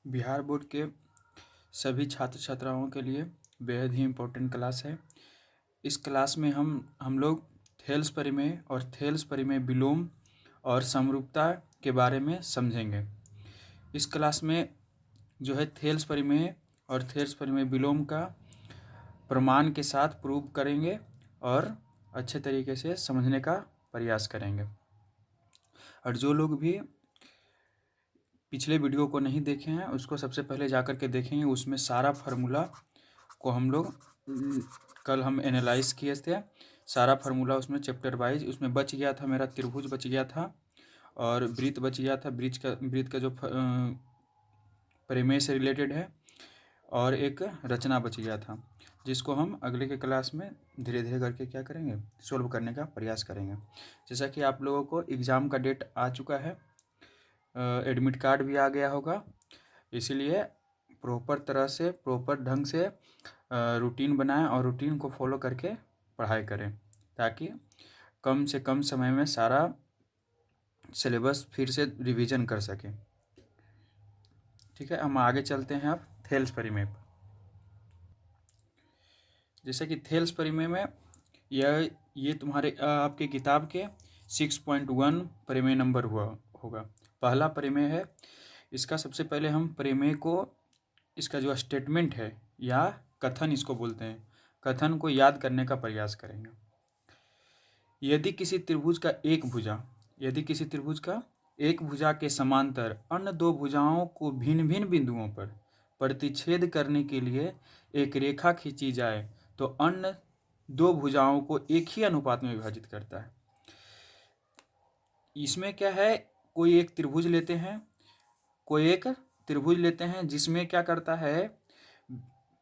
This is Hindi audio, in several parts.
बिहार बोर्ड के सभी छात्र छात्राओं के लिए बेहद ही इम्पोर्टेंट क्लास है। इस क्लास में हम लोग थेल्स परिमेय और थेल्स परिमेय विलोम और समरूपता के बारे में समझेंगे। इस क्लास में जो है थेल्स परिमेय और थेल्स परिमेय विलोम का प्रमाण के साथ प्रूव करेंगे और अच्छे तरीके से समझने का प्रयास करेंगे। और जो लोग भी पिछले वीडियो को नहीं देखे हैं उसको सबसे पहले जा कर के देखेंगे। उसमें सारा फार्मूला को हम लोग कल हम एनालाइज किए थे। सारा फार्मूला उसमें चैप्टर वाइज उसमें बच गया था। मेरा त्रिभुज बच गया था और वृत्त बच गया था। वृत्त का जो परिमेय से रिलेटेड है और एक रचना बच गया था, जिसको हम अगले के क्लास में धीरे धीरे करके क्या करेंगे, सोल्व करने का प्रयास करेंगे। जैसा कि आप लोगों को एग्ज़ाम का डेट आ चुका है, एडमिट कार्ड भी आ गया होगा, इसीलिए प्रॉपर तरह से प्रॉपर ढंग से रूटीन बनाएं और रूटीन को फॉलो करके पढ़ाई करें ताकि कम से कम समय में सारा सिलेबस फिर से रिवीजन कर सकें। ठीक है, हम आगे चलते हैं। अब थेल्स परिमेय पर। जैसे कि थेल्स परिमेय में ये तुम्हारे आपके किताब के 6.1 परिमेय नंबर होगा। पहला परिमेय है। इसका सबसे पहले हम परिमेय को, इसका जो स्टेटमेंट है या कथन इसको बोलते हैं, कथन को याद करने का प्रयास करेंगे। यदि किसी त्रिभुज का एक भुजा के समांतर अन्य दो भुजाओं को भिन्न भिन्न बिंदुओं पर प्रतिच्छेद करने के लिए एक रेखा खींची जाए तो अन्य दो भुजाओं को एक ही अनुपात में विभाजित करता है। इसमें क्या है, कोई एक त्रिभुज लेते हैं जिसमें क्या करता है,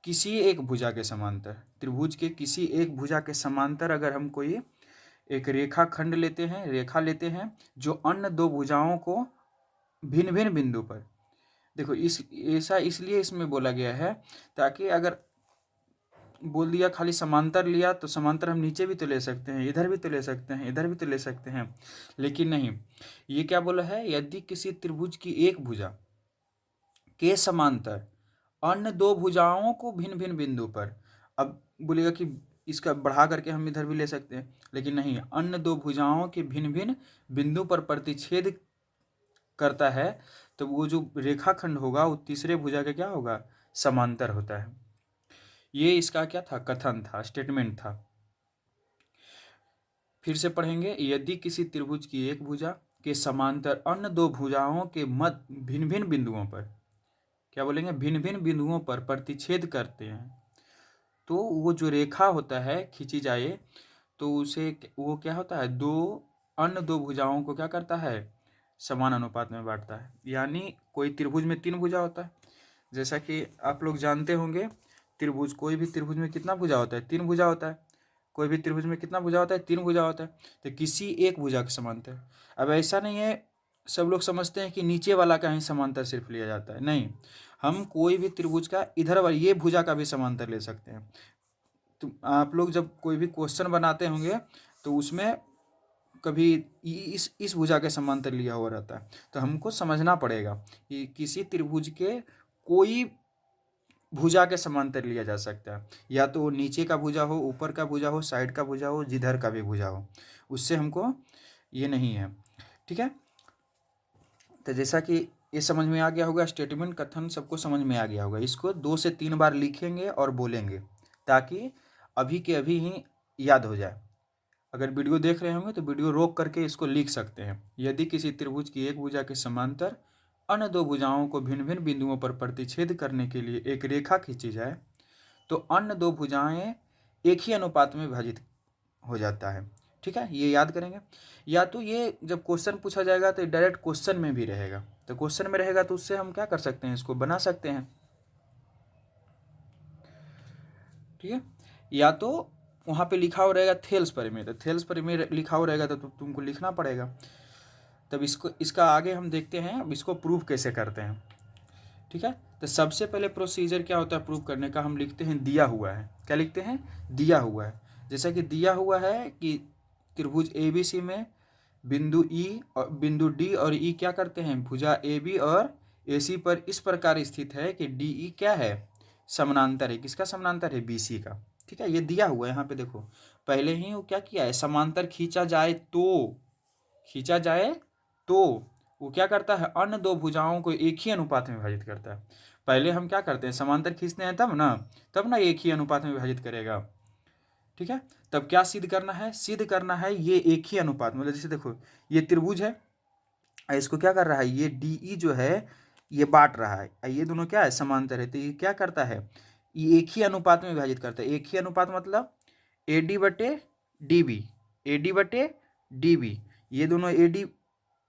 किसी एक भुजा के समांतर, त्रिभुज के किसी एक भुजा के समांतर अगर हम कोई एक रेखा लेते हैं जो अन्य दो भुजाओं को भिन्न भिन्न बिंदु पर, देखो ऐसा इसलिए इसमें बोला गया है ताकि अगर बोल दिया खाली समांतर लिया तो समांतर हम नीचे भी तो ले सकते हैं, इधर भी तो ले सकते हैं, इधर भी तो ले सकते हैं, लेकिन नहीं, ये क्या बोला है, यदि किसी त्रिभुज की एक भुजा के समांतर अन्य दो भुजाओं को भिन्न भिन्न बिंदु पर, अब बोलेगा कि इसका बढ़ा करके हम इधर भी ले सकते हैं, लेकिन नहीं, अन्य दो भुजाओं के भिन्न भिन्न बिंदु पर प्रतिच्छेद करता है तो वो जो रेखाखंड होगा वो तीसरे भुजा के क्या होगा, समांतर होता है। ये इसका क्या था, कथन था, स्टेटमेंट था। फिर से पढ़ेंगे। यदि किसी त्रिभुज की एक भुजा के समांतर अन्य दो भुजाओं के मध्य भिन्न भिन्न बिंदुओं पर, क्या बोलेंगे, भिन्न भिन्न बिंदुओं पर प्रतिच्छेद करते हैं तो वो जो रेखा होता है खींची जाए तो उसे वो क्या होता है, अन्य दो भुजाओं को क्या करता है, समान अनुपात में बांटता है। यानी कोई त्रिभुज में 3 भुजा होता है, जैसा कि आप लोग जानते होंगे, कोई भी त्रिभुज में कितना भुजा होता है, 3 भुजा होता है। कोई भी त्रिभुज में कितना भुजा होता है, 3 भुजा होता है। तो किसी एक भुजा के समांतर, अब ऐसा नहीं है सब लोग समझते हैं कि नीचे वाला का ही समांतर सिर्फ लिया जाता है, नहीं, हम कोई भी त्रिभुज का इधर वाली ये भुजा का भी समांतर ले सकते हैं। तो आप लोग जब कोई भी क्वेश्चन बनाते होंगे तो उसमें कभी इस भुजा के समांतर लिया हुआ रहता है, तो हमको समझना पड़ेगा कि किसी त्रिभुज के कोई भुजा के समांतर लिया जा सकता है, या तो नीचे का भुजा हो, ऊपर का भुजा हो, साइड का भुजा हो, जिधर का भी भुजा हो, उससे हमको ये नहीं है। ठीक है, तो जैसा कि ये समझ में आ गया होगा, स्टेटमेंट कथन सबको समझ में आ गया होगा। इसको 2 से 3 बार लिखेंगे और बोलेंगे ताकि अभी के अभी ही याद हो जाए। अगर वीडियो देख रहे होंगे तो वीडियो रोक करके इसको लिख सकते हैं। यदि किसी त्रिभुज की एक भुजा के समांतर अन्य दो भुजाओं को भिन्न भिन्न बिंदुओं पर प्रतिच्छेद करने के लिए एक रेखा खींची जाए तो अन्य दो भुजाएं एक ही अनुपात में विभाजित हो जाता है। ठीक है, ये याद करेंगे। या तो ये जब क्वेश्चन पूछा जाएगा तो डायरेक्ट क्वेश्चन में भी रहेगा, तो क्वेश्चन में रहेगा तो उससे हम क्या कर सकते हैं, इसको बना सकते हैं। ठीक है, या तो वहाँ पे लिखा हो रहेगा थेल्स परिमेय, तो थेल्स परिमेय लिखा हो रहेगा तो तुमको लिखना पड़ेगा। तब इसका आगे हम देखते हैं अब इसको प्रूव कैसे करते हैं। ठीक है, तो सबसे पहले प्रोसीजर क्या होता है प्रूव करने का, हम लिखते हैं दिया हुआ है। क्या लिखते हैं, दिया हुआ है। जैसा कि दिया हुआ है कि त्रिभुज ABC में बिंदु डी और ई क्या करते हैं, भुजा AB और AC पर इस प्रकार स्थित है कि DE क्या है, समानांतर है। किसका समानांतर है, BC का। ठीक है, ये दिया हुआ है यहाँ पे देखो, पहले ही वो क्या किया है, समांतर खींचा जाए तो वो क्या करता है, अन्य दो भुजाओं को एक ही अनुपात में विभाजित करता है। पहले हम क्या करते हैं, समांतर खींचते हैं तब ना एक ही अनुपात में विभाजित करेगा। ठीक है, तब क्या सिद्ध करना है, ये एक ही अनुपात, मतलब जैसे देखो ये त्रिभुज है, इसको क्या कर रहा है, ये DE जो है ये बांट रहा है, ये दोनों क्या है, समांतर है, तो ये क्या करता है, ये एक ही अनुपात में विभाजित करता है। एक ही अनुपात मतलब AD बटे DB, ये दोनों AD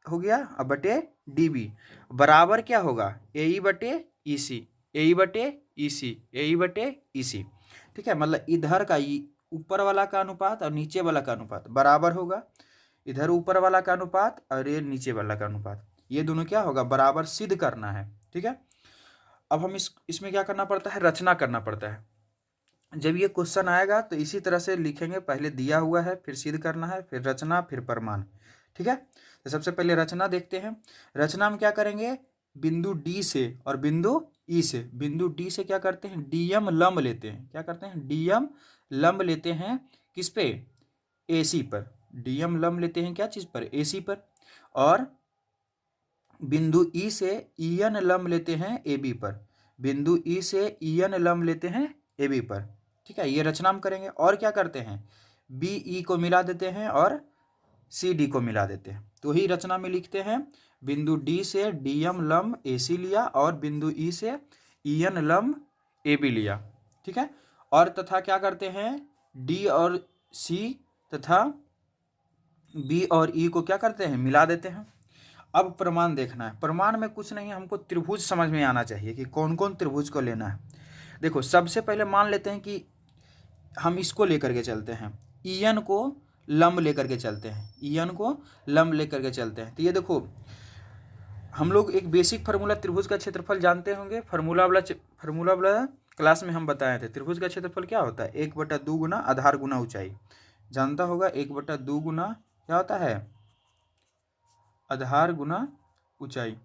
हो गया, अब बटे DB बराबर क्या होगा, AE बटे EC। ठीक है, मतलब इधर का ऊपर वाला का अनुपात और नीचे वाला का अनुपात बराबर होगा, इधर ऊपर वाला का अनुपात और ये नीचे वाला का अनुपात, ये दोनों क्या होगा, बराबर सिद्ध करना है। ठीक है, अब हम इसमें क्या करना पड़ता है, रचना करना पड़ता है। जब ये क्वेश्चन आएगा तो इसी तरह से लिखेंगे, पहले दिया हुआ है, फिर सिद्ध करना है, फिर रचना, फिर प्रमाण। ठीक है, तो सबसे पहले रचना देखते हैं। रचना में क्या करेंगे, बिंदु D से और बिंदु E से, बिंदु D से क्या करते हैं, DM लंब लेते हैं। क्या करते हैं, DM लंब लेते हैं, किस पे, AC पर। DM लंब लेते हैं क्या चीज पर, AC पर। और बिंदु E से EN लंब लेते हैं AB पर, बिंदु E से EN लंब लेते हैं AB पर। ठीक है, ये रचना हम करेंगे। और क्या करते हैं, BE को मिला देते हैं और CD को मिला देते हैं, तो ही रचना में लिखते हैं, बिंदु D से DM लंब AC लिया और बिंदु E से EN लंब AB लिया। ठीक है, और तथा क्या करते हैं, D और C तथा B और E को क्या करते हैं, मिला देते हैं। अब प्रमाण देखना है। प्रमाण में कुछ नहीं, हमको त्रिभुज समझ में आना चाहिए कि कौन कौन त्रिभुज को लेना है। देखो सबसे पहले मान लेते हैं कि हम इसको लेकर के चलते हैं, EN को लंब लेकर के चलते हैं, EN को लंब लेकर के चलते हैं। तो ये देखो हम लोग एक बेसिक फार्मूला त्रिभुज का क्षेत्रफल जानते होंगे, फार्मूला वाला क्लास में हम बताए थे। त्रिभुज का क्षेत्रफल क्या होता है, 1/2 गुना आधार गुना ऊंचाई, जानता होगा। 1/2 गुना क्या होता है, आधार गुना ऊंचाई।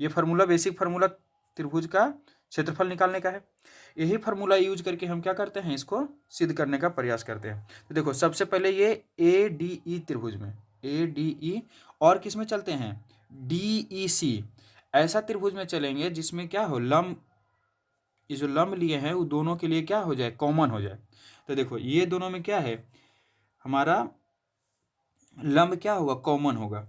ये फार्मूला बेसिक फार्मूला त्रिभुज का क्षेत्रफल निकालने का है। यही फार्मूला यूज करके हम क्या करते हैं, इसको सिद्ध करने का प्रयास करते हैं। तो देखो सबसे पहले ये ADE त्रिभुज में, ADE, और किस में चलते हैं, DEC, ऐसा त्रिभुज में चलेंगे जिसमें क्या हो, लंब, ये जो लंब लिए हैं वो दोनों के लिए क्या हो जाए, कॉमन हो जाए। तो देखो ये दोनों में क्या है, हमारा लंब क्या होगा, कॉमन होगा।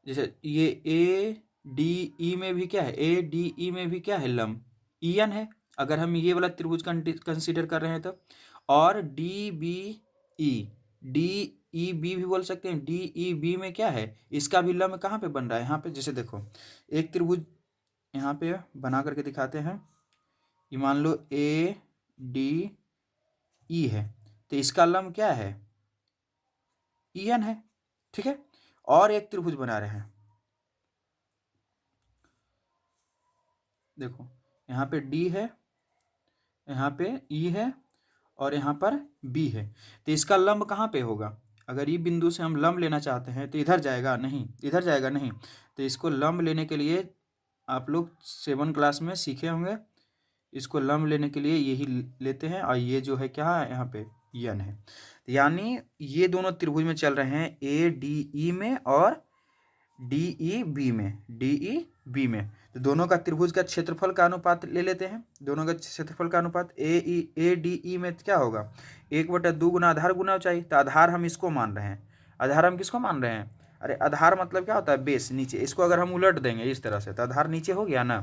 जैसे ये ADE में भी क्या है, ADE में भी क्या है, लंब EN है, अगर हम ये वाला त्रिभुज कंसीडर कर रहे हैं तो। और DEB भी बोल सकते हैं, DEB में क्या है, इसका भी लंब कहाँ पे बन रहा है, यहाँ पे। जैसे देखो एक त्रिभुज यहाँ पे बना करके दिखाते हैं, ये मान लो ADE है, तो इसका लंब क्या है, EN है। ठीक है, और एक त्रिभुज बना रहे हैं, देखो यहाँ पे D है, यहाँ पे E है और यहाँ पर B है, तो इसका लंब कहाँ पे होगा, अगर ई बिंदु से हम लंब लेना चाहते हैं तो इधर जाएगा नहीं, इधर जाएगा नहीं। तो इसको लंब लेने के लिए आप लोग 7 क्लास में सीखे होंगे, इसको लंब लेने के लिए यही लेते हैं, और ये जो है क्या है, यहाँ पे EN है। यानी ये दोनों त्रिभुज में चल रहे हैं, ADE में और DEB में। तो दोनों का त्रिभुज का क्षेत्रफल का अनुपात ले लेते हैं, दोनों का क्षेत्रफल का अनुपात ADE में क्या होगा, 1/2 गुना आधार गुना ऊंचाई। तो आधार हम इसको मान रहे हैं, आधार हम किसको मान रहे हैं, अरे आधार मतलब क्या होता है, बेस, नीचे। इसको अगर हम उलट देंगे इस तरह से तो आधार नीचे हो गया ना,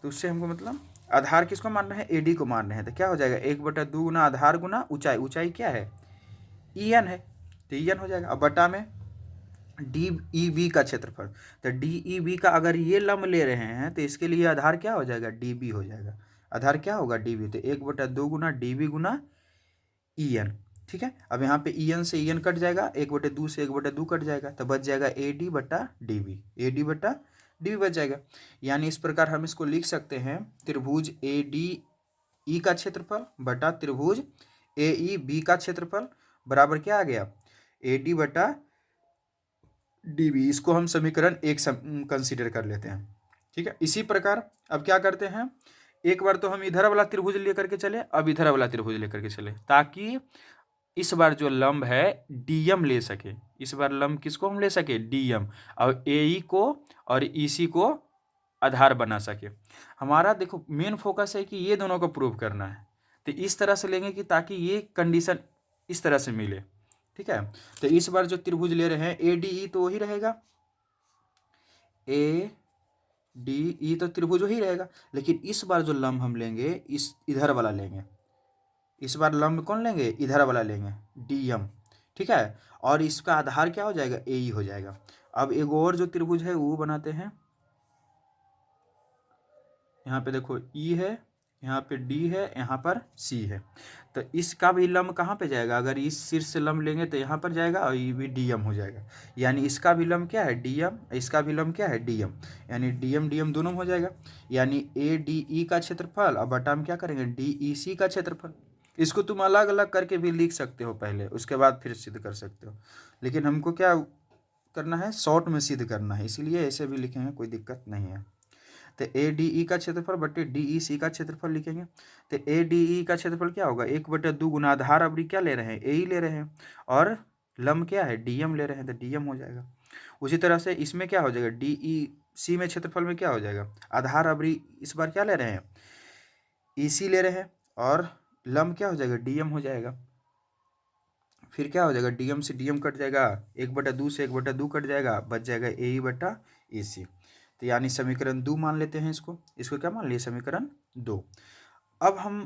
तो उससे हमको मतलब आधार किसको मान रहे हैं, AD को मान रहे हैं। तो क्या हो जाएगा, 1/2 गुना आधार गुना ऊंचाई, ऊंचाई क्या है, EN है, तो EN हो जाएगा। अब बटा में DEB का क्षेत्रफल, तो DEB का अगर ये लंब ले रहे हैं तो इसके लिए आधार क्या हो जाएगा, DB हो जाएगा। आधार क्या होगा, DB, तो 1/2 गुना DB गुना EN। ठीक है, अब यहाँ पे EN से EN कट जाएगा, 1/2 से 1/2 कट जाएगा, तो बच जाएगा AD बटा DB, AD बटा DB बच जाएगा। यानी इस प्रकार हम इसको लिख सकते हैं, त्रिभुज ADE का क्षेत्रफल बटा त्रिभुज AEB का क्षेत्रफल बराबर क्या आ गया, AD बटा DB। इसको हम समीकरण 1 कंसीडर कर लेते हैं। ठीक है। इसी प्रकार अब क्या करते हैं, एक बार तो हम इधर वाला त्रिभुज लेकर के चले, अब इधर वाला त्रिभुज लेकर के चले, ताकि इस बार जो लंब है डीएम ले सके। इस बार लंब किसको हम ले सके, डीएम, और एई को और ईसी को आधार बना सके। हमारा देखो मेन फोकस है कि ये दोनों को प्रूव करना है, तो इस तरह से लेंगे कि ताकि ये कंडीशन इस तरह से मिले। ठीक है, तो इस बार जो त्रिभुज ले रहे हैं ए डी ई तो वही रहेगा, ए डी ई तो त्रिभुज वही रहेगा, लेकिन इस बार जो लंब हम लेंगे इस इधर वाला लेंगे। इस बार लंब कौन लेंगे, इधर वाला लेंगे, डीएम। ठीक है, और इसका आधार क्या हो जाएगा, ए ई हो जाएगा। अब एक और जो त्रिभुज है वो बनाते हैं। यहाँ पे देखो ई है, यहाँ पे डी है, यहाँ पर सी है, तो इसका भी लंब कहाँ पे जाएगा, अगर इस शीर्ष से लंब लेंगे तो यहाँ पर जाएगा और ये भी डीएम हो जाएगा। यानी इसका भी लंब क्या है, डीएम, इसका भी लंब क्या है, डीएम, यानी डीएम डीएम दोनों हो जाएगा। यानी ए डी ई का क्षेत्रफल, अब बटा हम क्या करेंगे, डी ई सी का क्षेत्रफल। इसको तुम अलग अलग करके भी लिख सकते हो पहले, उसके बाद फिर सिद्ध कर सकते हो, लेकिन हमको क्या करना है, शॉर्ट में सिद्ध करना है, इसीलिए ऐसे भी लिखेंगे, कोई दिक्कत नहीं है। तो ए डी ई का क्षेत्रफल बटे डी ई सी का क्षेत्रफल लिखेंगे। तो ए डी ई का क्षेत्रफल क्या होगा, 1/2 गुना आधार अवधि क्या ले रहे हैं, ए ही ले रहे हैं, और लंब क्या है, डीएम ले रहे हैं, तो डीएम हो जाएगा। उसी तरह से इसमें क्या हो जाएगा, डी ई सी में क्षेत्रफल में क्या हो जाएगा, आधार अवधि इस बार क्या ले रहे हैं, ई सी ले रहे हैं, और लंब क्या हो जाएगा, डीएम हो जाएगा। फिर क्या हो जाएगा, डीएम से डीएम कट जाएगा, 1/2 से 1/2 कट जाएगा, बच जाएगा ए ई बटा ए सी। तो यानी समीकरण 2 मान लेते हैं इसको क्या मान लिए, समीकरण 2। अब हम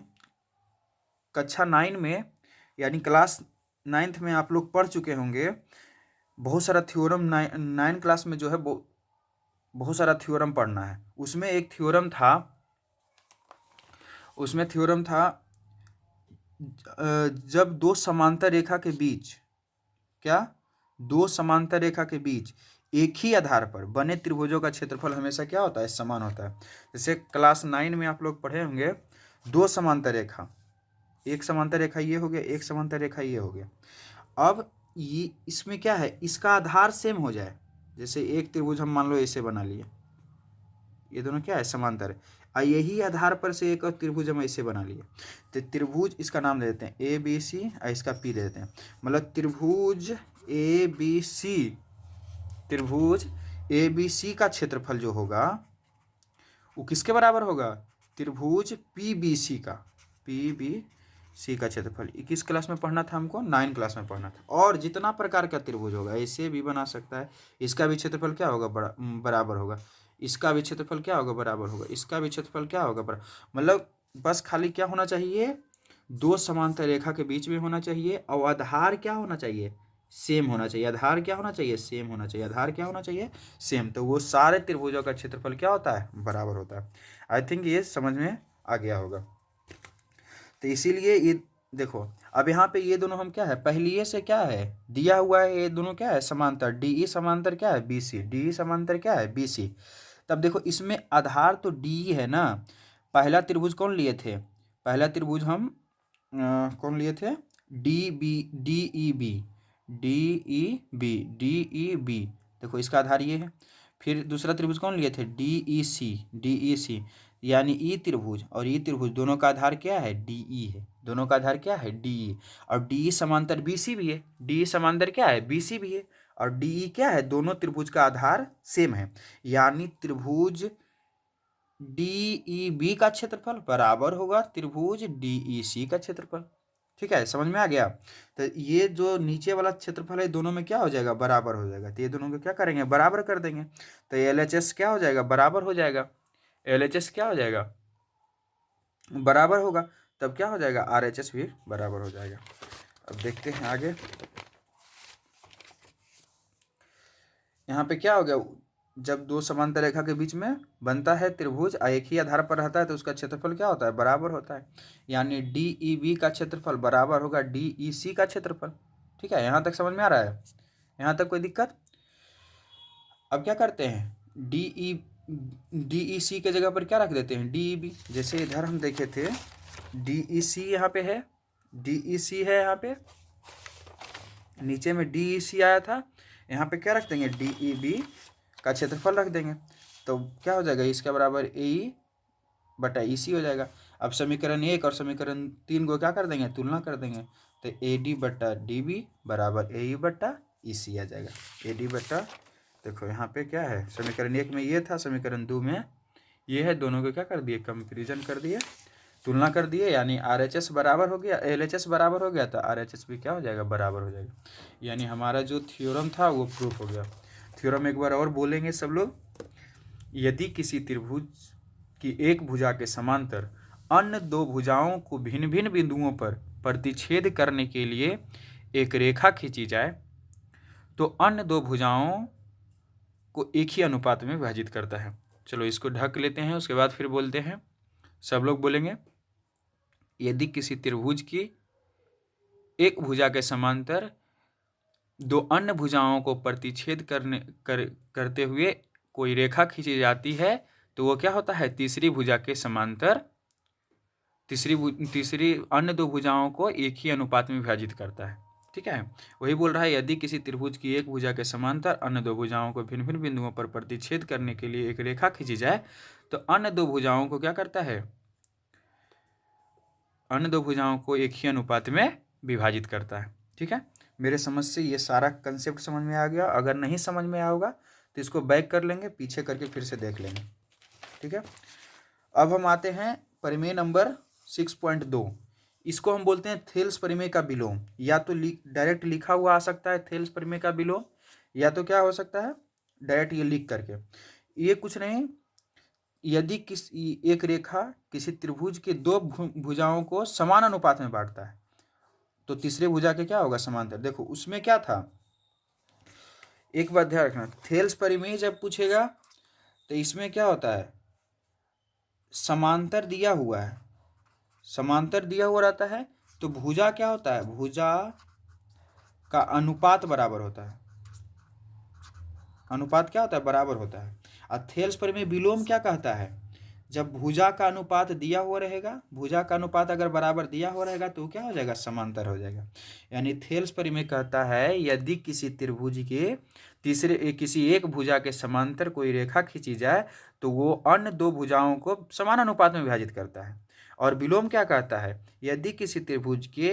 कक्षा 9 में यानी क्लास 9th में आप लोग पढ़ चुके होंगे, बहुत सारा थ्योरम 9 क्लास में जो है बहुत सारा थ्योरम पढ़ना है। उसमें एक थ्योरम था, जब दो समांतर रेखा के बीच, क्या, दो समांतर रेखा के बीच एक ही आधार पर बने त्रिभुजों का क्षेत्रफल हमेशा क्या होता है, समान होता है। जैसे क्लास 9 में आप लोग पढ़े होंगे, दो समांतर रेखा, एक समांतर रेखा ये हो गया, एक समांतर रेखा ये हो गया। अब ये इसमें क्या है, इसका आधार सेम हो जाए, जैसे एक त्रिभुज हम मान लो ऐसे बना लिए, ये दोनों क्या है, समांतर है, और यही आधार पर से एक और त्रिभुज हम ऐसे बना लिए, तो त्रिभुज इसका नाम दे देते हैं ए बी सी, और इसका पी दे देते हैं। मतलब त्रिभुज ए बी सी, त्रिभुज ए बी सी का क्षेत्रफल जो होगा वो किसके बराबर होगा, त्रिभुज पी बी सी का, पी बी सी का क्षेत्रफल। 21 क्लास में पढ़ना था हमको, 9 क्लास में पढ़ना था। और जितना प्रकार का त्रिभुज होगा ऐसे भी बना सकता है, इसका भी क्षेत्रफल क्या होगा, बराबर होगा, इसका भी क्षेत्रफल क्या होगा, बराबर होगा, इसका भी क्षेत्रफल क्या होगा, बराबर। मतलब बस खाली क्या होना चाहिए, दो समांतर रेखा के बीच में होना चाहिए, और आधार क्या होना चाहिए, सेम होना चाहिए। आधार क्या होना चाहिए, सेम होना चाहिए। आधार क्या होना चाहिए, सेम। तो वो सारे त्रिभुजों का क्षेत्रफल क्या होता है, बराबर होता है। आई थिंक ये समझ में आ गया होगा। तो इसीलिए ये देखो, अब यहाँ पे ये दोनों हम क्या है, पहले से क्या है दिया हुआ है, ये दोनों क्या है, समांतर, डी ई समांतर क्या है, बी सी, डी ई समांतर क्या है, बी सी। तब देखो इसमें आधार तो डी ई है ना। पहला त्रिभुज कौन लिए थे, पहला त्रिभुज हम कौन लिए थे, D B, D E B, D E B, D E B. देखो इसका आधार ये है। फिर दूसरा त्रिभुज कौन लिए थे, डी ई सी, डी ई सी, यानी ई त्रिभुज और ई त्रिभुज दोनों का आधार क्या है, डी ई है, दोनों का आधार क्या है, डी ई। और डी ई समांतर बी सी भी है, डी ई समांतर क्या है, बी सी भी है, और डी ई क्या है, दोनों त्रिभुज का आधार सेम है। यानी त्रिभुज डी ई बी का क्षेत्रफल बराबर होगा त्रिभुज डी ई सी का क्षेत्रफल। ठीक है, समझ में आ गया। तो ये जो नीचे वाला क्षेत्रफल है दोनों में क्या हो जाएगा, बराबर हो जाएगा। तो ये दोनों को क्या करेंगे, बराबर कर देंगे। तो एल एच एस क्या हो जाएगा, बराबर हो जाएगा। एल एच एस क्या हो जाएगा, बराबर होगा। तब क्या हो जाएगा, आर एच एस भी बराबर हो जाएगा। अब देखते हैं आगे, यहाँ पे क्या हो गया, जब दो समांतर रेखा के बीच में बनता है त्रिभुज, एक ही आधार पर रहता है, तो उसका क्षेत्रफल क्या होता है, बराबर होता है। यानी डी ई बी का क्षेत्रफल बराबर होगा डी ई सी का क्षेत्रफल। ठीक है, यहाँ तक समझ में आ रहा है, यहाँ तक कोई दिक्कत। अब क्या करते हैं, डी ई सी के जगह पर क्या रख देते हैं, डी ई बी। जैसे इधर हम देखे थे डी ई सी यहाँ पे है, डी ई सी है यहाँ पे, नीचे में डी ई सी आया था, यहाँ पे क्या रख देंगे, डी ई बी का क्षेत्रफल रख देंगे। तो क्या हो जाएगा, इसका बराबर ए ई बटा ई सी हो जाएगा। अब समीकरण 1 और समीकरण 3 को क्या कर देंगे, तुलना कर देंगे, तो ए डी बटा डी बी बराबर ए ई बटा ई सी आ जाएगा। ए डी बटा, देखो यहाँ पे क्या है, समीकरण 1 में ये था, समीकरण 2 में ये है, दोनों को क्या कर दिए, कंपेरिजन कर दिए, तुलना कर दिए, यानी आर एच एस बराबर हो गया, एल एच एस बराबर हो गया, तो आर एच एस भी क्या हो जाएगा, बराबर हो जाएगा। यानी हमारा जो थ्योरम था वो प्रूफ हो गया। थ्योरम एक बार और बोलेंगे सब लोग। यदि किसी त्रिभुज की एक भुजा के समांतर अन्य दो भुजाओं को भिन्न भिन्न बिंदुओं पर प्रतिच्छेद करने के लिए एक रेखा खींची जाए तो अन्य दो भुजाओं को एक ही अनुपात में विभाजित करता है। चलो इसको ढक लेते हैं, उसके बाद फिर बोलते हैं, सब लोग बोलेंगे। यदि किसी त्रिभुज की एक भुजा के समांतर दो अन्य भुजाओं को प्रतिच्छेद करते हुए कोई रेखा खींची जाती है तो वो क्या होता है, तीसरी भुजा के समांतर तीसरी अन्य दो भुजाओं को एक ही अनुपात में विभाजित करता है। ठीक है, वही बोल रहा है, यदि किसी त्रिभुज की एक भुजा के समांतर अन्य दो भुजाओं को भिन्न भिन्न बिंदुओं पर प्रतिच्छेद करने के लिए एक रेखा खींची जाए तो अन्य दो भुजाओं को क्या करता है, अन्य दो भुजाओं को एक ही अनुपात में विभाजित करता है। ठीक है, मेरे समझ से ये सारा कंसेप्ट समझ में आ गया। अगर नहीं समझ में आया होगा तो इसको बैक कर लेंगे, पीछे करके फिर से देख लेंगे। ठीक है, अब हम आते हैं प्रमेय नंबर 6.2। इसको हम बोलते हैं थेल्स प्रमेय का विलोम। या तो डायरेक्ट लिखा हुआ आ सकता है थेल्स प्रमेय का विलोम, या तो क्या हो सकता है, डायरेक्ट ये लिख करके। ये कुछ नहीं, यदि किसी एक रेखा किसी त्रिभुज के दो भुजाओं को समान अनुपात में बांटता है तो तीसरे भुजा के क्या होगा, समांतर। देखो उसमें क्या था, एक बात ध्यान रखना, थेल्स प्रमेय जब पूछेगा तो इसमें क्या होता है, समांतर दिया हुआ है, समांतर दिया हुआ रहता है तो भुजा क्या होता है, भुजा का अनुपात बराबर होता है, अनुपात क्या होता है, बराबर होता है। और थेल्स प्रमेय विलोम क्या कहता है, जब भुजा का अनुपात दिया हुआ रहेगा, भुजा का अनुपात अगर बराबर दिया हुआ रहेगा तो क्या हो जाएगा, समांतर हो जाएगा। यानी थेल्स प्रमेय कहता है यदि किसी त्रिभुज के किसी एक भुजा के समांतर कोई रेखा खींची जाए तो वो अन्य दो भुजाओं को समान अनुपात में विभाजित करता है। और विलोम क्या कहता है, यदि किसी त्रिभुज के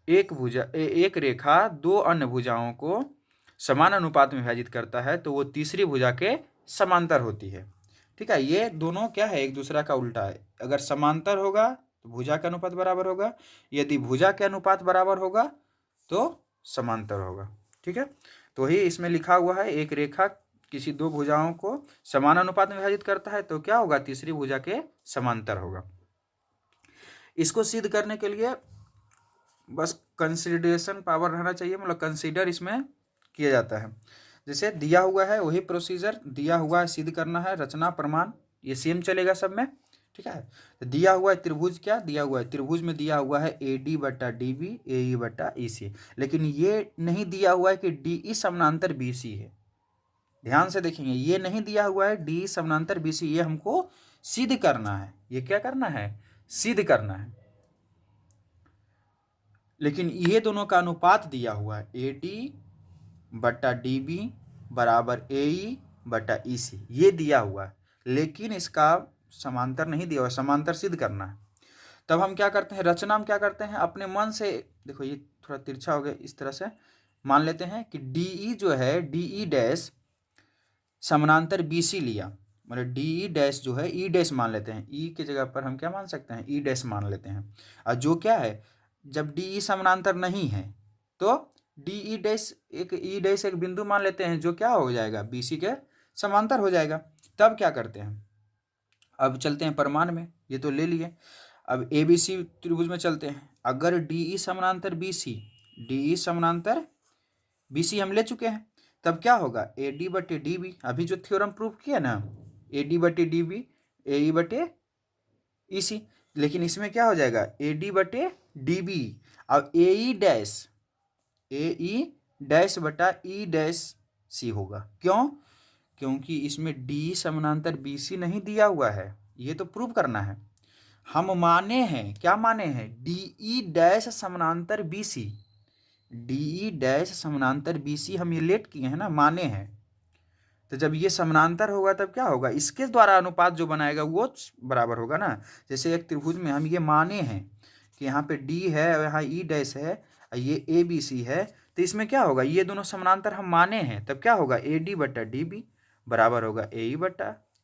एक रेखा दो अन्य भुजाओं को समान अनुपात में विभाजित करता है तो वो तीसरी भुजा के समांतर होती है। ठीक है, ये दोनों क्या है, एक दूसरा का उल्टा है। अगर समांतर होगा तो भुजा का अनुपात बराबर होगा, यदि भुजा के अनुपात बराबर होगा तो समांतर होगा। ठीक है, तो वही इसमें लिखा हुआ है, एक रेखा किसी दो भुजाओं को समान अनुपात में विभाजित करता है तो क्या होगा, तीसरी भुजा के समांतर होगा। इसको सिद्ध करने के लिए बस कंसिडरेशन पावर रहना चाहिए, मतलब कंसीडर इसमें किया जाता है। जैसे दिया हुआ है वही प्रोसीजर दिया हुआ है, सिद्ध करना है, रचना प्रमाण ये सेम चलेगा सब में। ठीक है, तो दिया हुआ है त्रिभुज, क्या दिया हुआ है, त्रिभुज में दिया हुआ है ए डी बटा डी बी, ए ई बटा ई सी, लेकिन ये नहीं दिया हुआ है कि डी ई समानांतर बी सी है। ध्यान से देखेंगे, ये नहीं दिया हुआ है डी समानांतर बी सी, ये हमको सिद्ध करना है। ये क्या करना है, सिद्ध करना है। लेकिन ये दोनों का अनुपात दिया हुआ है, ए डी बटा डी बी बराबर ए ई बटा ई सी, ये दिया हुआ है, लेकिन इसका समांतर नहीं दिया हुआ, समांतर सिद्ध करना है। तब हम क्या करते हैं, रचना हम क्या करते हैं, अपने मन से, देखो ये थोड़ा तिरछा हो गया, इस तरह से मान लेते हैं कि डी ई जो है, डी ई डैश समानांतर बी सी लिया, मतलब डी ई डैश जो है ई डैश मान लेते हैं, ई की जगह पर हम क्या मान सकते हैं, ई डैश मान लेते हैं। और जो क्या है, जब डी ई समानांतर नहीं है तो डी ई डैश एक बिंदु मान लेते हैं जो क्या हो जाएगा, बी सी के समांतर हो जाएगा। तब क्या करते हैं, अब चलते हैं प्रमाण में, ये तो ले लिए। अब ए बी सी त्रिभुज में चलते हैं, अगर डी ई समानांतर बी सी, डी ई समानांतर बी सी हम ले चुके हैं, तब क्या होगा, ए डी बटे डी बी, अभी जो थ्योरम प्रूफ किया ना, ए डी बटे डी बी, ए ई बटे ई सी, लेकिन इसमें क्या हो जाएगा, ए डी बटे डी बी, अब ए ई डैश बटा ई डैश सी होगा। क्यों, क्योंकि इसमें डी समानांतर बी सी नहीं दिया हुआ है, ये तो प्रूव करना है। हम माने हैं, क्या माने हैं, डी ई डैश समानांतर B C, D E dash समानांतर बी सी हम ये लेट किए हैं ना, माने हैं। तो जब ये समानांतर होगा तब क्या होगा, इसके द्वारा अनुपात जो बनाएगा वो बराबर होगा ना। जैसे एक त्रिभुज में हम ये माने हैं कि यहाँ पे डी है और यहाँ ई डैश है और ये ए बी सी है, तो इसमें क्या होगा, ये दोनों समानांतर हम माने हैं, तब क्या होगा, ए डी बटा डी बी बराबर होगा ए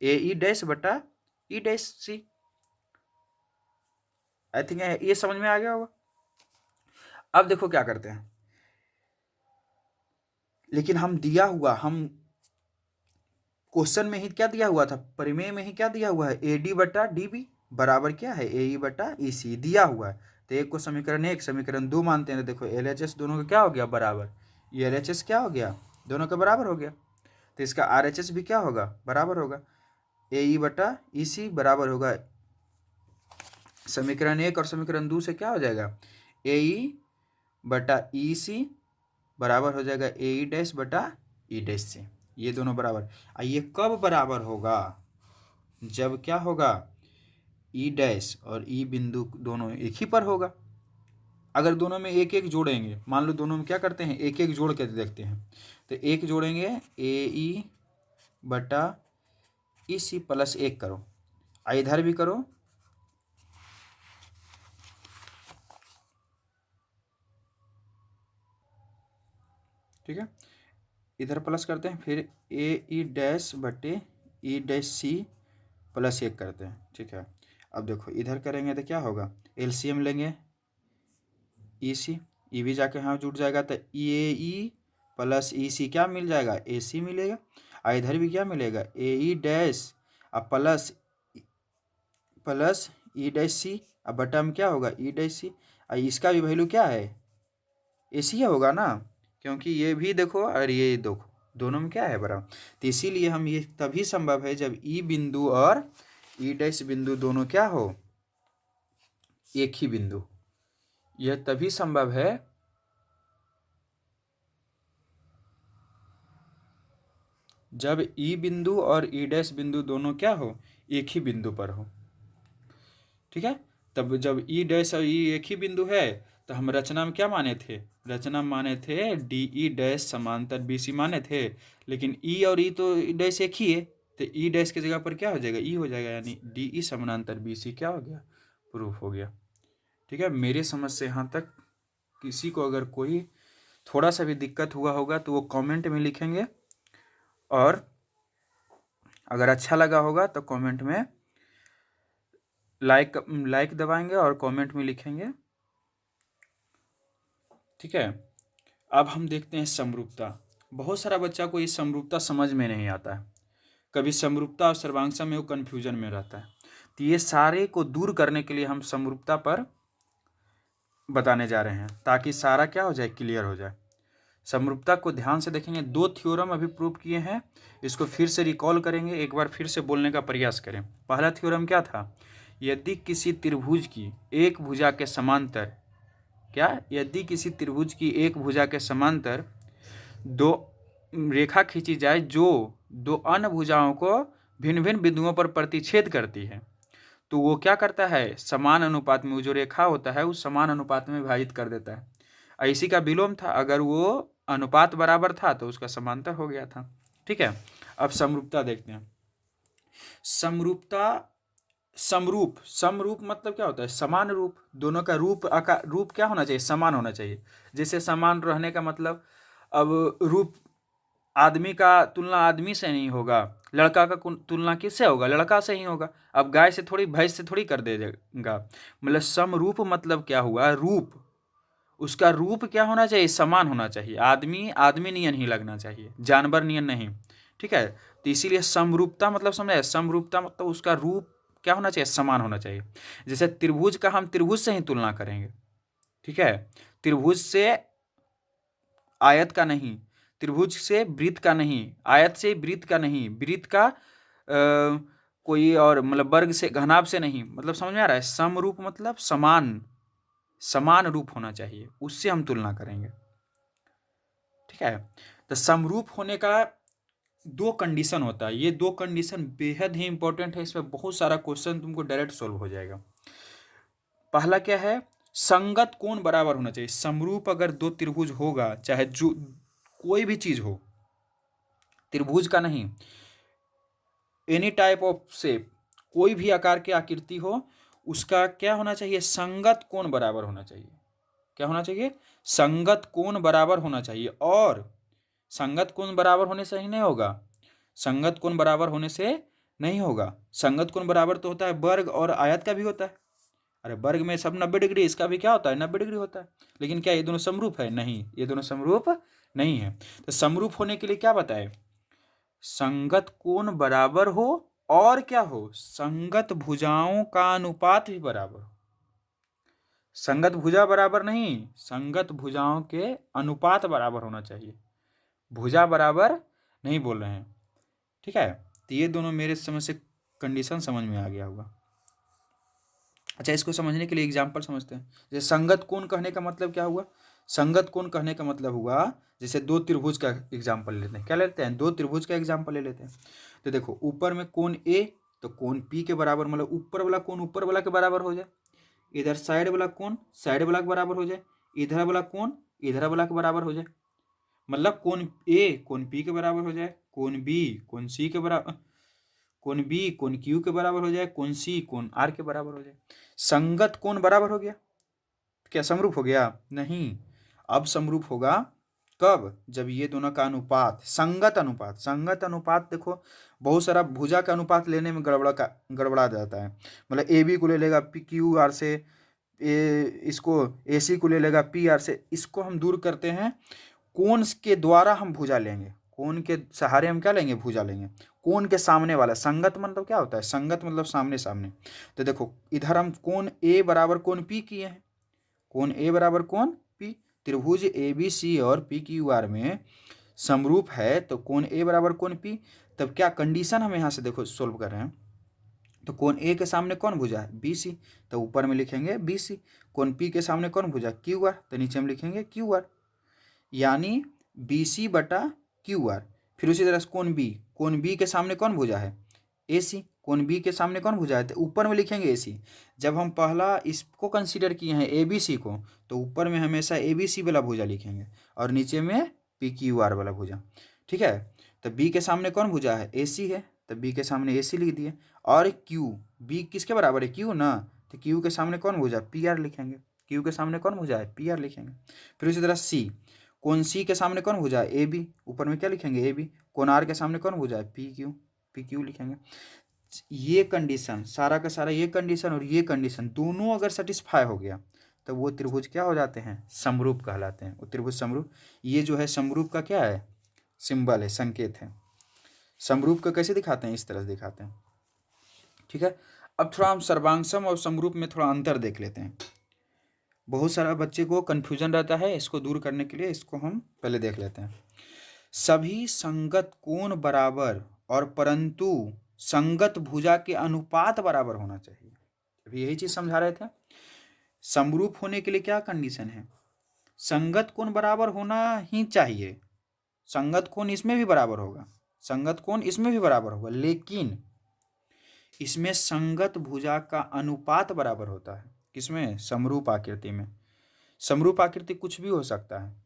ई डैश बटा ई डैश सी। आई थिंक ये समझ में आ गया होगा। अब देखो क्या करते हैं, लेकिन हम क्वेश्चन में ही क्या दिया हुआ था, परिमेय में ही क्या दिया हुआ है, ए डी बटा डी बी बराबर क्या है, ए ई बटा ई सी दिया हुआ है। तो एक को समीकरण 1 समीकरण 2 मानते हैं, तो देखो एल एच एस दोनों का क्या हो गया बराबर, ये एल एच एस क्या हो गया, दोनों का बराबर हो गया। तो इसका आर एच एस भी क्या होगा, बराबर होगा, ए ई बटा ई सी बराबर होगा समीकरण 1 और समीकरण 2 से क्या हो जाएगा, ए ई बटा ई सी बराबर हो जाएगा ए ई डैश बटा ई डैश सी, ये दोनों बराबर। ये कब बराबर होगा, जब क्या होगा, ई डैश और ई बिंदु दोनों एक ही पर होगा। अगर दोनों में एक एक जोड़ेंगे, मान लो दोनों में क्या करते हैं, एक एक जोड़ के देखते हैं, तो एक जोड़ेंगे ए ई बटा ई सी प्लस 1 करो, इधर भी करो, ठीक है, इधर प्लस करते हैं, फिर ए ई डैश बटे ई डैश सी प्लस 1 करते हैं, ठीक है। अब देखो इधर करेंगे तो क्या होगा, एलसीएम लेंगे, ई सी ई भी जाके यहाँ जुट जाएगा, तो ए ई प्लस ई सी क्या मिल जाएगा, ए सी मिलेगा। इधर भी क्या मिलेगा, ए ई डैश अब प्लस ई डैश सी, अब बटा में क्या होगा, ई डैश सी, इसका भी वैल्यू क्या है, ए सी होगा ना, क्योंकि ये भी देखो और ये देखो दोनों में क्या है बराबर। तो इसीलिए हम ये तभी संभव है जब ई बिंदु और ई डैश बिंदु दोनों क्या हो, एक ही बिंदु। यह तभी संभव है जब ई बिंदु और ई डैश बिंदु दोनों क्या हो, एक ही बिंदु पर हो, ठीक है। तब जब ई डैश और ई एक ही बिंदु है, तो हम रचना में क्या माने थे, रचना में माने थे डी ई डैश समांतर बी सी माने थे, लेकिन ई और ई तो डैश एक ही है, तो ई डैश की जगह पर क्या हो जाएगा, ई हो जाएगा, यानी डी ई समानांतर बी सी क्या हो गया, प्रूफ हो गया, ठीक है। मेरे समझ से यहाँ तक, किसी को अगर कोई थोड़ा सा भी दिक्कत हुआ होगा तो वो कमेंट में लिखेंगे, और अगर अच्छा लगा होगा तो कमेंट में लाइक दबाएंगे और कमेंट में लिखेंगे, ठीक है। अब हम देखते हैं समरूपता। बहुत सारा बच्चा को ये समरूपता समझ में नहीं आता है, कभी समरूपता और सर्वांग में वो कन्फ्यूजन में रहता है। तो ये सारे को दूर करने के लिए हम समरूपता पर बताने जा रहे हैं, ताकि सारा क्या हो जाए, क्लियर हो जाए। समरूपता को ध्यान से देखेंगे, 2 थ्योरम अभी प्रूव किए हैं, इसको फिर से रिकॉल करेंगे, एक बार फिर से बोलने का प्रयास करें। पहला थ्योरम क्या था, यदि किसी त्रिभुज की एक भुजा के समांतर, यदि किसी त्रिभुज की एक भुजा के समांतर 2 रेखा खींची जाए जो 2 अन्य भुजाओं को भिन्न भिन्न बिंदुओं पर प्रतिच्छेद करती है, तो वो क्या करता है, समान अनुपात में, वो जो रेखा होता है उस समान अनुपात में विभाजित कर देता है। इसी का विलोम था, अगर वो अनुपात बराबर था तो उसका समांतर हो गया था, ठीक है। अब समरूपता देखते हैं। समरूप मतलब क्या होता है, समान रूप, दोनों का रूप क्या होना चाहिए, समान होना चाहिए। जैसे समान रहने का मतलब, अब रूप आदमी का तुलना आदमी से नहीं होगा, लड़का का तुलना किससे होगा, लड़का से ही होगा। अब गाय से थोड़ी, भैंस से थोड़ी कर देगा। मतलब समरूप मतलब क्या हुआ, रूप, उसका रूप क्या होना चाहिए, समान होना चाहिए। आदमी नियन ही लगना चाहिए, जानवर नियन नहीं, ठीक है। तो इसीलिए समरूपता मतलब समझे, समरूपता मतलब उसका रूप क्या होना चाहिए, समान होना चाहिए। जैसे त्रिभुज का हम त्रिभुज से ही तुलना करेंगे, ठीक है, त्रिभुज से आयत का नहीं, त्रिभुज से वृत्त का नहीं, आयत से वृत्त का नहीं, वृत्त का कोई और मतलब वर्ग से, घनाभ से नहीं, मतलब समझ में आ रहा है। समरूप मतलब समान रूप होना चाहिए, उससे हम तुलना करेंगे, ठीक है। तो समरूप होने का 2 कंडीशन होता है, ये 2 कंडीशन बेहद ही इंपॉर्टेंट है, इसमें बहुत सारा क्वेश्चन तुमको डायरेक्ट सॉल्व हो जाएगा। पहला क्या है, संगत कोण बराबर होना चाहिए। समरूप अगर 2 त्रिभुज होगा, चाहे जो कोई भी चीज हो, त्रिभुज का नहीं, एनी टाइप ऑफ शेप, कोई भी आकार की आकृति हो, उसका क्या होना चाहिए, संगत कोण बराबर होना चाहिए। क्या होना चाहिए, संगत कोण बराबर होना चाहिए। और संगत कोण बराबर होने से ही नहीं होगा, संगत कोण बराबर होने से नहीं होगा। संगत कोण बराबर तो होता है वर्ग और आयत का भी होता है। अरे वर्ग में सब 90 डिग्री, इसका भी क्या होता है, 90 डिग्री होता है। लेकिन क्या ये दोनों समरूप है, नहीं, ये दोनों समरूप नहीं है। तो समरूप होने के लिए क्या बताए, संगत कोण बराबर हो और क्या हो, संगत भुजाओं का अनुपात भी बराबर हो। संगत भुजा बराबर नहीं, संगत भुजाओं के अनुपात बराबर होना चाहिए, भुजा बराबर नहीं बोल रहे हैं। ठीक है, तो ये दोनों मेरे समझ से कंडीशन समझ में आ गया होगा। अच्छा, इसको समझने के लिए एग्जाम्पल समझते हैं। जैसे संगत कोण कहने का मतलब क्या हुआ, संगत कोण कहने का मतलब हुआ, जैसे दो त्रिभुज का एग्जाम्पल लेते हैं। क्या लेते हैं, दो त्रिभुज का एग्जाम्पल ले लेते हैं। तो देखो, ऊपर में कोण ए, तो कोण पी के बराबर, मतलब ऊपर वाला कोण ऊपर वाला के बराबर हो जाए, इधर साइड वाला कोण साइड वाला के बराबर हो जाए, इधर वाला कोण इधर वाला के बराबर हो जाए। मतलब कोण ए कोण पी के बराबर हो जाए, कोण बी कोण सी के बराबर, कोण बी कोण क्यू के बराबर हो जाए, कोण सी कोण आर के बराबर हो जाए। संगत कोण बराबर हो गया, क्या समरूप हो गया, नहीं। अब समरूप होगा कब, जब ये दोनों का अनुपात, संगत अनुपात, संगत अनुपात देखो, बहुत सारा भुजा का अनुपात लेने में गड़बड़ा जाता है। मतलब ए बी को ले लेगा पी क्यू आर से, इसको ए सी को ले लेगा पी आर से। इसको हम दूर करते हैं, कोण के द्वारा हम भुजा लेंगे, कोण के सहारे हम क्या लेंगे, भुजा लेंगे। कोण के सामने वाला, संगत मतलब क्या होता है, संगत मतलब सामने सामने। तो देखो, इधर हम कोण ए बराबर कोण पी किए हैं, कोण ए बराबर कोण पी, त्रिभुज ए बी सी और पी क्यू आर में समरूप है, तो कोण ए बराबर कोण पी। तब क्या कंडीशन हम यहाँ से देखो सोल्व कर रहे हैं, तो कोण ए के सामने कौन भुजा है, बी सी, तो ऊपर में लिखेंगे बी सी। कोण पी के सामने कौन भुजा, क्यू आर, तो नीचे में लिखेंगे क्यू आर, यानी बी सी बटा क्यू आर। फिर उसी तरह से कोण बी के सामने कौन भुजा है, ए सी, कोण बी के सामने कौन भुजा है, तो ऊपर में लिखेंगे ए सी। जब हम पहला इसको कंसीडर किए हैं ए बी सी को, तो ऊपर में हमेशा ए बी सी वाला भुजा लिखेंगे और नीचे में पी क्यू आर वाला भुजा। ठीक है, तो बी के सामने कौन भुजा है, ए सी है, तो बी के सामने ए सी लिख दिए। और क्यू, बी किसके बराबर है, क्यू ना, तो क्यू के सामने कौन भुजा, पी आर लिखेंगे, क्यू के सामने कौन भुजा है, पी आर लिखेंगे। फिर उसी तरह सी, कोण सी के सामने कौन भुजा है, ए बी, ऊपर में क्या लिखेंगे ए बी। कोण आर के सामने कौन भुजा है, पी क्यू लिखेंगे। ये कंडीशन, सारा का सारा ये कंडीशन और ये कंडीशन दोनों अगर सेटिस्फाई हो गया, तो वो त्रिभुज क्या हो जाते हैं, समरूप कहलाते हैं। वो त्रिभुज समरूप, ये जो है समरूप का क्या है, सिंबल है, संकेत है। समरूप का कैसे दिखाते हैं, इस तरह से दिखाते हैं। ठीक है, अब थोड़ा हम सर्वांगसम और समरूप में थोड़ा अंतर देख लेते हैं। बहुत सारा बच्चे को कन्फ्यूजन रहता है, इसको दूर करने के लिए इसको हम पहले देख लेते हैं। सभी संगत कोण बराबर और परंतु संगत भुजा के अनुपात बराबर होना चाहिए। अभी यही चीज समझा रहे थे। समरूप होने के लिए क्या कंडीशन है, संगत कोण बराबर होना ही चाहिए। संगत कोण इसमें भी बराबर होगा, संगत कोण इसमें भी बराबर होगा, लेकिन इसमें संगत भुजा का अनुपात बराबर होता है। किसमें, समरूप आकृति में। समरूप आकृति कुछ भी हो सकता है।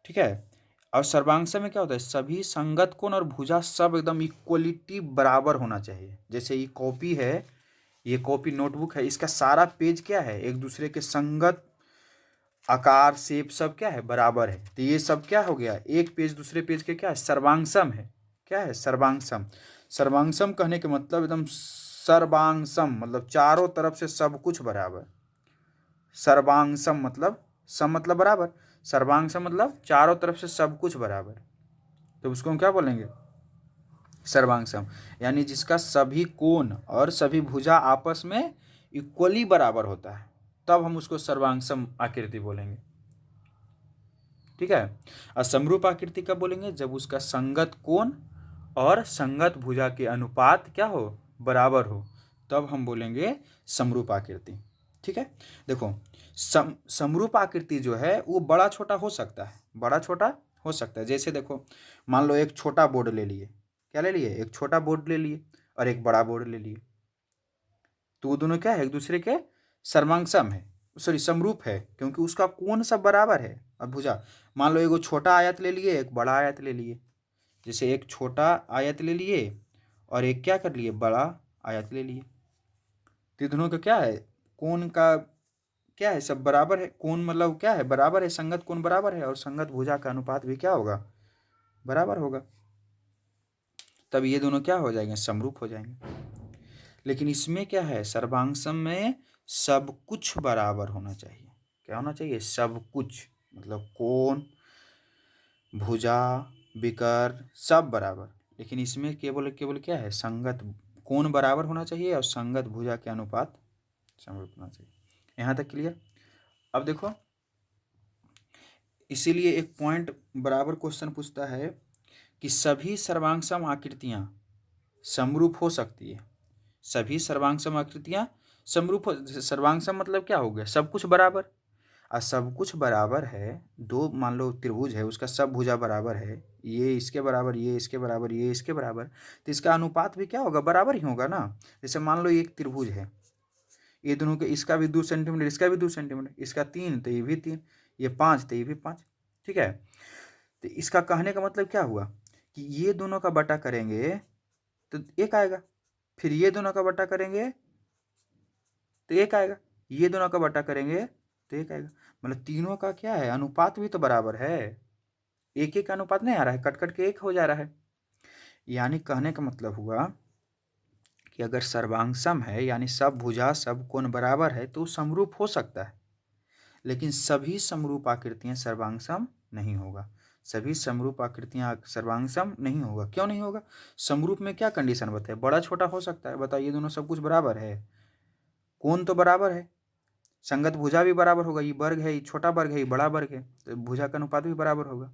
ठीक है, और सर्वांश में क्या होता है, सभी संगत कोण और भुजा सब एकदम इक्वलिटी बराबर होना चाहिए। जैसे ये कॉपी है, ये कॉपी नोटबुक है, इसका सारा पेज क्या है, एक दूसरे के संगत, आकार शेप सब क्या है, बराबर है। तो ये सब क्या हो गया, एक पेज दूसरे पेज के क्या है, सर्वांगसम है। क्या है, सर्वांगसम। सर्वांगसम कहने के मतलब एकदम सर्वांगसम, मतलब चारों तरफ से सब कुछ बराबर। सर्वांगसम मतलब, सम मतलब बराबर, सर्वांगसम मतलब चारों तरफ से सब कुछ बराबर, तो उसको हम क्या बोलेंगे, सर्वांगसम। यानी जिसका सभी कोण और सभी भुजा आपस में इक्वली बराबर होता है, तब हम उसको सर्वांगसम आकृति बोलेंगे। ठीक है, और समरूप आकृति कब बोलेंगे, जब उसका संगत कोण और संगत भुजा के अनुपात क्या हो, बराबर हो, तब हम बोलेंगे समरूप आकृति। ठीक है, देखो समरूप आकृति जो है वो बड़ा छोटा हो सकता है, बड़ा छोटा हो सकता है। जैसे देखो, मान लो एक छोटा बोर्ड ले लिए, क्या ले लिए, एक छोटा बोर्ड ले लिए और एक बड़ा बोर्ड ले लिए, तो वो दोनों क्या है, एक दूसरे के सर्वांगसम है। सॉरी समरूप है, क्योंकि उसका कोण सब बराबर है। अब भुजा मान लो एगो छोटा आयत ले लिए, एक बड़ा आयत ले लिए, जैसे एक छोटा आयत ले लिए और एक क्या कर लिए, बड़ा आयत ले लिए, तो दोनों का क्या है, कोण का क्या है, सब बराबर है। कोण मतलब क्या है, बराबर है, संगत कोण बराबर है, और संगत भुजा का अनुपात भी क्या होगा, बराबर होगा। तब ये दोनों क्या हो जाएंगे, समरूप हो जाएंगे। लेकिन इसमें क्या है, सर्वांगसम में सब कुछ बराबर होना चाहिए। क्या होना चाहिए, सब कुछ, मतलब कोण, भुजा, विकर सब बराबर। लेकिन इसमें केवल केवल क्या है, संगत कोण बराबर होना चाहिए और संगत भुजा के अनुपात समरूप होना चाहिए। यहाँ तक क्लियर। अब देखो, इसीलिए एक पॉइंट बराबर क्वेश्चन पूछता है कि सभी सर्वांगसम आकृतियां समरूप हो सकती है। सभी सर्वांगसम आकृतियां समरूप हो, सर्वांगसम मतलब क्या हो गया, सब कुछ बराबर। और सब कुछ बराबर है, दो मान लो त्रिभुज है, उसका सब भुजा बराबर है, ये इसके बराबर, ये इसके बराबर, ये इसके बराबर, तो इसका अनुपात भी क्या होगा, बराबर ही होगा ना। जैसे मान लो एक त्रिभुज है, ये दोनों के, इसका भी 2 सेंटीमीटर, इसका भी 2 सेंटीमीटर, इसका 3 तो ये भी 3, ये 5 तो ये भी 5, ठीक है। तो इसका कहने का मतलब क्या हुआ कि ये दोनों का बटा करेंगे तो एक आएगा, फिर ये दोनों का बटा करेंगे तो एक आएगा, ये दोनों का बटा करेंगे तो एक आएगा। मतलब तीनों का क्या है, अनुपात भी तो बराबर है, एक एक अनुपात नहीं आ रहा है, कट कट के एक हो जा रहा है। यानी कहने का मतलब हुआ कि अगर सर्वांगसम है, यानी सब भुजा सब कोण बराबर है, तो समरूप हो सकता है। लेकिन सभी समरूप आकृतियां सर्वांगसम नहीं होगा। सभी समरूप आकृतियां सर्वांगसम नहीं होगा। क्यों नहीं होगा, समरूप में क्या कंडीशन बताए, बड़ा छोटा हो सकता है, बताइए, दोनों सब कुछ बराबर है, कोण तो बराबर है, संगत भुजा भी बराबर होगा, ये वर्ग है, ये छोटा वर्ग है, ये बड़ा वर्ग है, तो भुजा का अनुपात भी बराबर होगा।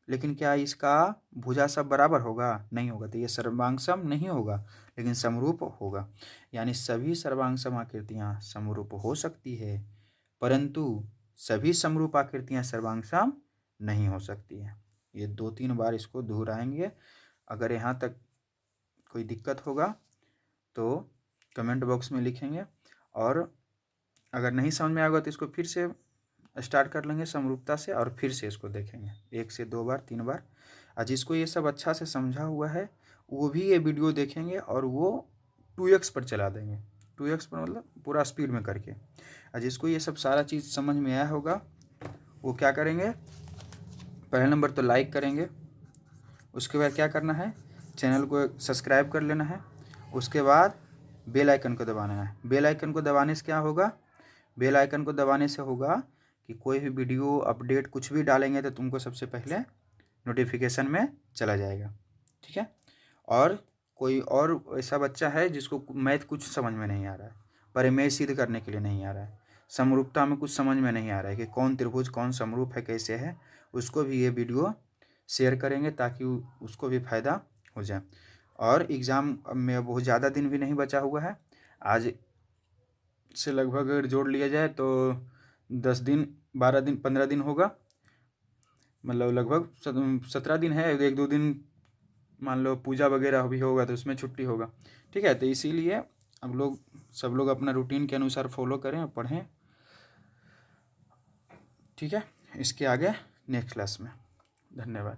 लेकिन क्या इसका भुजा सब बराबर होगा, नहीं होगा, तो ये सर्वांगसम नहीं होगा, लेकिन समरूप होगा। यानी सभी सर्वांगसम आकृतियां समरूप हो सकती है, परंतु सभी समरूप आकृतियां सर्वांगसम नहीं हो सकती है। ये 2-3 बार इसको दोहराएंगे। अगर यहाँ तक कोई दिक्कत होगा तो कमेंट बॉक्स में लिखेंगे, और अगर नहीं समझ में आएगा तो इसको फिर से स्टार्ट कर लेंगे समरूपता से, और फिर से इसको देखेंगे 1 से 2 बार 3 बार। और जिसको ये सब अच्छा से समझा हुआ है वो भी ये वीडियो देखेंगे और वो 2x पर चला देंगे, 2x पर मतलब पूरा स्पीड में करके। और जिसको ये सब सारा चीज़ समझ में आया होगा वो क्या करेंगे, पहले नंबर तो लाइक करेंगे, उसके बाद क्या करना है, चैनल को सब्सक्राइब कर लेना है, उसके बाद बेल आइकन को दबाना है। बेल आइकन को दबाने से क्या होगा, बेल आइकन को दबाने से होगा कि कोई भी वीडियो अपडेट कुछ भी डालेंगे तो तुमको सबसे पहले नोटिफिकेशन में चला जाएगा, ठीक है। और कोई और ऐसा बच्चा है जिसको मैथ कुछ समझ में नहीं आ रहा है, परिमेय सिद्ध करने के लिए नहीं आ रहा है, समरूपता में कुछ समझ में नहीं आ रहा है कि कौन त्रिभुज कौन समरूप है कैसे है, उसको भी ये वीडियो शेयर करेंगे ताकि उसको भी फ़ायदा हो जाए। और एग्ज़ाम में बहुत ज़्यादा दिन भी नहीं बचा हुआ है, आज से लगभग अगर जोड़ लिया जाए तो 10 दिन 12 दिन 15 दिन होगा, मतलब लगभग 17 दिन है। 1-2 दिन मान लो पूजा वगैरह भी होगा तो उसमें छुट्टी होगा, ठीक है। तो इसीलिए अब सब लोग अपना रूटीन के अनुसार फॉलो करें और पढ़ें, ठीक है। इसके आगे नेक्स्ट क्लास में। धन्यवाद।